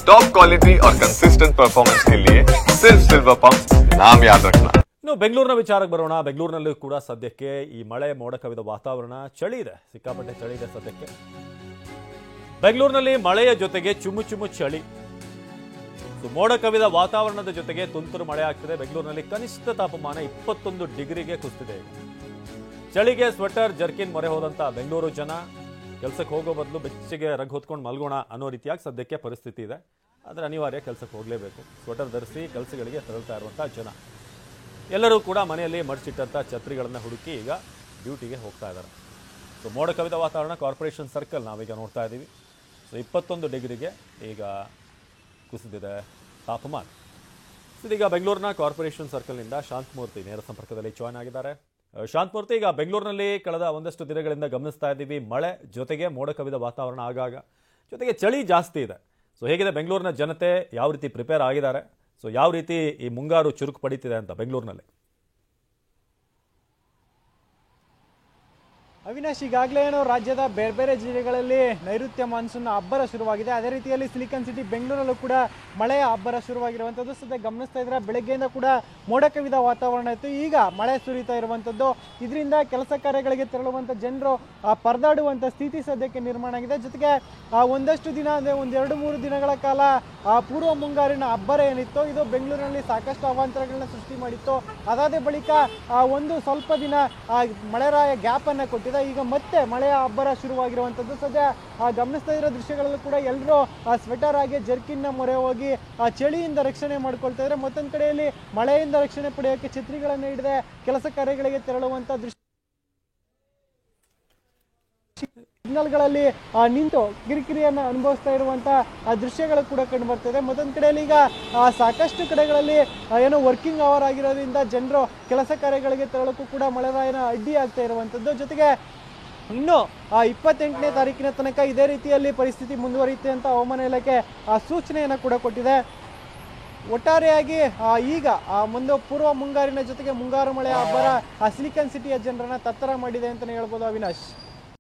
Top quality और consistent performance के लिए सिर्फ सिल्वर पंप नाम याद रखना। ಇನ್ನು ಬೆಂಗಳೂರಿನ ವಿಚಾರಕ್ಕೆ ಬರೋಣ. ಬೆಂಗಳೂರಿನಲ್ಲೂ ಕೂಡ ಸದ್ಯಕ್ಕೆ ಈ ಮಳೆ ಮೋಡ ಕವಿದ ವಾತಾವರಣ, ಚಳಿ ಇದೆ, ಸಿಕ್ಕಾಪಟ್ಟೆ ಚಳಿ ಇದೆ ಸದ್ಯಕ್ಕೆ. ಬೆಂಗಳೂರಿನಲ್ಲಿ ಮಳೆಯ ಜೊತೆಗೆ ಚುಮ್ಮು ಚುಮ್ಮು ಚಳಿ, ಮೋಡ ಕವಿದ ವಾತಾವರಣದ ಜೊತೆಗೆ ತುಂತುರು ಮಳೆ ಆಗ್ತಿದೆ. ಬೆಂಗಳೂರಿನಲ್ಲಿ ಕನಿಷ್ಠ ತಾಪಮಾನ 21 ಡಿಗ್ರಿಗೆ ಕುಸಿದಿದೆ. ಚಳಿಗೆ ಸ್ವೆಟರ್ ಜರ್ಕಿನ್ ಮೊರೆ ಹೋದಂತ ಬೆಂಗಳೂರು ಜನ ಕೆಲಸಕ್ಕೆ ಹೋಗೋ ಬದಲು ಬೆಚ್ಚಗೆ ರಗ್ ಹೊತ್ಕೊಂಡು ಮಲ್ಗೋಣ ಅನ್ನೋ ರೀತಿಯಾಗಿ ಸದ್ಯಕ್ಕೆ ಪರಿಸ್ಥಿತಿ ಇದೆ. ಆದರೆ ಅನಿವಾರ್ಯ, ಕೆಲಸಕ್ಕೆ ಹೋಗಲೇಬೇಕು. ಸ್ವೆಟರ್ ಧರಿಸಿ ಕೆಲಸಗಳಿಗೆ ತೆರಳ್ತಾ ಇರುವಂತಹ ಜನ ಎಲ್ಲರೂ ಕೂಡ ಮನೆಯಲ್ಲಿ ಮಡಿಚಿಟ್ಟಂಥ ಛತ್ರಿಗಳನ್ನು ಹುಡುಕಿ ಈಗ ಡ್ಯೂಟಿಗೆ ಹೋಗ್ತಾ ಇದ್ದಾರೆ. ಮೋಡ ಕವಿದ ವಾತಾವರಣ, ಕಾರ್ಪೊರೇಷನ್ ಸರ್ಕಲ್ ನಾವೀಗ ನೋಡ್ತಾ ಇದ್ದೀವಿ. 21 ಡಿಗ್ರಿಗೆ ಈಗ ಕುಸಿದಿದೆ ತಾಪಮಾನ. ಇದೀಗ ಬೆಂಗಳೂರಿನ ಕಾರ್ಪೊರೇಷನ್ ಸರ್ಕಲ್ನಿಂದ ಶಾಂತಮೂರ್ತಿ ನೇರ ಸಂಪರ್ಕದಲ್ಲಿ ಜಾಯ್ನ್ ಆಗಿದ್ದಾರೆ. ಶಾಂತಮೂರ್ತಿ, ಈಗ ಬೆಂಗಳೂರಿನಲ್ಲಿ ಕಳೆದ ಒಂದಷ್ಟು ದಿನಗಳಿಂದ ಗಮನಿಸ್ತಾ ಇದ್ದೀವಿ, ಮಳೆ ಜೊತೆಗೆ ಮೋಡ ಕವಿದ ವಾತಾವರಣ ಆಗಾಗ, ಜೊತೆಗೆ ಚಳಿ ಜಾಸ್ತಿ ಇದೆ. ಹೇಗಿದೆ ಬೆಂಗಳೂರಿನ ಜನತೆ, ಯಾವ ರೀತಿ ಪ್ರಿಪೇರ್ ಆಗಿದ್ದಾರೆ, ಯಾವ ರೀತಿ ಈ ಮುಂಗಾರು ಚುರುಕು ಪಡೀತಿದೆ ಅಂತ ಬೆಂಗಳೂರಿನಲ್ಲಿ? ಅವಿನಾಶ್, ಈಗಾಗಲೇ ಏನೋ ರಾಜ್ಯದ ಬೇರೆ ಬೇರೆ ಜಿಲ್ಲೆಗಳಲ್ಲಿ ನೈಋತ್ಯ ಮಾನ್ಸೂನ್ ಅಬ್ಬರ ಶುರುವಾಗಿದೆ. ಅದೇ ರೀತಿಯಲ್ಲಿ ಸಿಲಿಕಾನ್ ಸಿಟಿ ಬೆಂಗಳೂರಲ್ಲೂ ಕೂಡ ಮಳೆಯ ಅಬ್ಬರ ಶುರುವಾಗಿರುವಂಥದ್ದು ಸದ್ಯ ಗಮನಿಸ್ತಾ ಇದ್ರೆ. ಬೆಳಗ್ಗೆಯಿಂದ ಕೂಡ ಮೋಡ ಕವಿದ ವಾತಾವರಣ ಇತ್ತು, ಈಗ ಮಳೆ ಸುರಿತಾ ಇರುವಂಥದ್ದು. ಇದರಿಂದ ಕೆಲಸ ಕಾರ್ಯಗಳಿಗೆ ತೆರಳುವಂಥ ಜನರು ಪರದಾಡುವಂಥ ಸ್ಥಿತಿ ಸದ್ಯಕ್ಕೆ ನಿರ್ಮಾಣ ಆಗಿದೆ. ಜೊತೆಗೆ ಒಂದಷ್ಟು ದಿನ ಅಂದರೆ 1-2-3 ದಿನಗಳ ಕಾಲ ಪೂರ್ವ ಮುಂಗಾರಿನ ಅಬ್ಬರ ಏನಿತ್ತು, ಇದು ಬೆಂಗಳೂರಿನಲ್ಲಿ ಸಾಕಷ್ಟು ಅವಾಂತರಗಳನ್ನ ಸೃಷ್ಟಿ ಮಾಡಿತ್ತು. ಅದಾದ ಬಳಿಕ ಒಂದು ಸ್ವಲ್ಪ ದಿನ ಮಳೆರಾಯ ಗ್ಯಾಪ್ ಅನ್ನು ಕೊಟ್ಟಿದೆ. ಈಗ ಮತ್ತೆ ಮಳೆಯ ಅಬ್ಬರ ಶುರುವಾಗಿರುವಂಥದ್ದು. ಸದ್ಯ ಗಮನಿಸ್ತಾ ಇರೋ ದೃಶ್ಯಗಳಲ್ಲೂ ಕೂಡ ಎಲ್ಲರೂ ಸ್ವೆಟರ್ ಆಗಿ ಜರ್ಕಿನ್ನ ಮೊರೆ ಹೋಗಿ ಚಳಿಯಿಂದ ರಕ್ಷಣೆ ಮಾಡ್ಕೊಳ್ತಾ ಇದ್ದಾರೆ. ಮತ್ತೊಂದು ಕಡೆಯಲ್ಲಿ ಮಳೆಯಿಂದ ರಕ್ಷಣೆ ಪಡೆಯೋಕೆ ಛತ್ರಿಗಳನ್ನು ಹಿಡಿದೆ ಕೆಲಸ ಕಾರ್ಯಗಳಿಗೆ ತೆರಳುವಂಥ ದೃಶ್ಯ, ಸಿಗ್ನಲ್ಗಳಲ್ಲಿ ನಿಂತು ಕಿರಿಕಿರಿಯನ್ನು ಅನುಭವಿಸ್ತಾ ಇರುವಂಥ ದೃಶ್ಯಗಳು ಕೂಡ ಕಂಡು ಬರ್ತಿದೆ. ಮತ್ತೊಂದು ಕಡೆಯಲ್ಲಿ ಈಗ ಸಾಕಷ್ಟು ಕಡೆಗಳಲ್ಲಿ ಏನೋ ವರ್ಕಿಂಗ್ ಅವರ್ ಆಗಿರೋದ್ರಿಂದ ಜನರು ಕೆಲಸ ಕಾರ್ಯಗಳಿಗೆ ತೆರಳಕ್ಕೂ ಕೂಡ ಮಳೆರಾಯನ ಅಡ್ಡಿ ಆಗ್ತಾ ಇರುವಂಥದ್ದು. ಜೊತೆಗೆ ಇನ್ನು 28ನೇ ತಾರೀಕಿನ ತನಕ ಇದೇ ರೀತಿಯಲ್ಲಿ ಪರಿಸ್ಥಿತಿ ಮುಂದುವರಿಯುತ್ತೆ ಅಂತ ಹವಾಮಾನ ಇಲಾಖೆ ಸೂಚನೆಯನ್ನು ಕೂಡ ಕೊಟ್ಟಿದೆ. ಒಟ್ಟಾರೆಯಾಗಿ ಈಗ ಒಂದು ಪೂರ್ವ ಮುಂಗಾರಿನ ಜೊತೆಗೆ ಮುಂಗಾರು ಮಳೆಯ ಅಬ್ಬರ ಸಿಲಿಕಾನ್ ಸಿಟಿಯ ಜನರನ್ನ ತತ್ತರ ಮಾಡಿದೆ ಅಂತಲೇ ಹೇಳ್ಬೋದು ಅವಿನಾಶ್.